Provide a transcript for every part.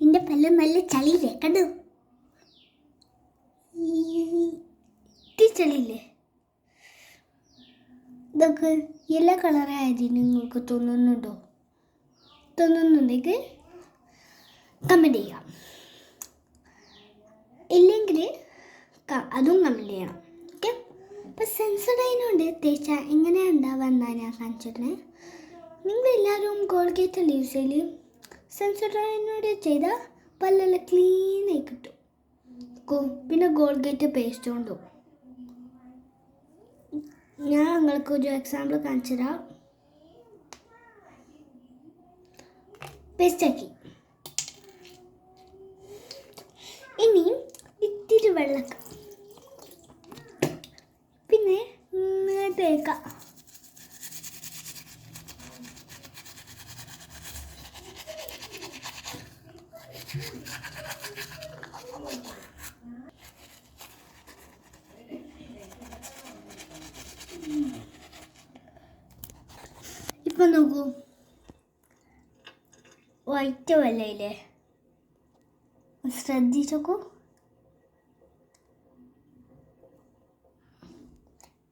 എൻ്റെ പല്ല് നല്ല ചളിയില്ലേ കണ്ടു ചളിയില്ലേ ഇതൊക്കെ യെല്ലോ കളറായിട്ട് നിങ്ങൾക്ക് തോന്നുന്നുണ്ടെങ്കിൽ കമൻറ്റ് ചെയ്യാം ഇല്ലെങ്കിൽ അതും കമൻറ്റ് ചെയ്യണം ഓക്കെ. അപ്പോൾ സെൻസോഡൈനുണ്ട് തേച്ചാൽ എങ്ങനെയാണ് ഉണ്ടാവുക എന്നാണ് ഞാൻ കാണിച്ചിരുന്നത്. നിങ്ങളെല്ലാവരും കോൾഗേറ്റ് യൂസ് ചെയ്യൽ സെൻസോഡൈനോട് ചെയ്താൽ പല്ലെല്ലാം ക്ലീനായി കിട്ടും. പിന്നെ കോൾഗേറ്റ് പേസ്റ്റ് കൊണ്ടും ഞാൻ നിങ്ങൾക്ക് ഒരു എക്സാമ്പിൾ കാണിച്ചു തരാം. പേസ്റ്റാക്കി ഇനി ഇത്തിരി വെള്ളം പിന്നെ തേക്കാം. ഇപ്പം നോക്കൂ വൈറ്റ് വെള്ളയില്ലേ ശ്രദ്ധിച്ചോക്കൂ.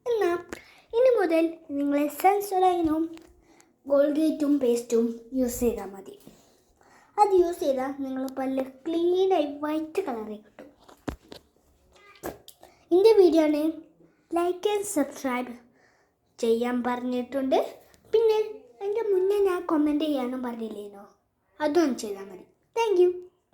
എന്നാൽ ഇനി മുതൽ നിങ്ങൾ സെൻസോഡൈനും കോൾഗേറ്റും പേസ്റ്റും യൂസ് ചെയ്താൽ മതി. അത് യൂസ് ചെയ്താൽ നിങ്ങൾ പല്ല് ക്ലീനായി വൈറ്റ് കളറിൽ കിട്ടും. എൻ്റെ വീഡിയോനെ ലൈക്ക് ആൻഡ് സബ്സ്ക്രൈബ് ചെയ്യാൻ പറഞ്ഞിട്ടുണ്ട്. പിന്നെ എൻ്റെ മുന്നേ ഞാൻ കമൻറ്റ് ചെയ്യാനും പറഞ്ഞില്ലേനോ, അതും ചെയ്താൽ മതി. Thank you.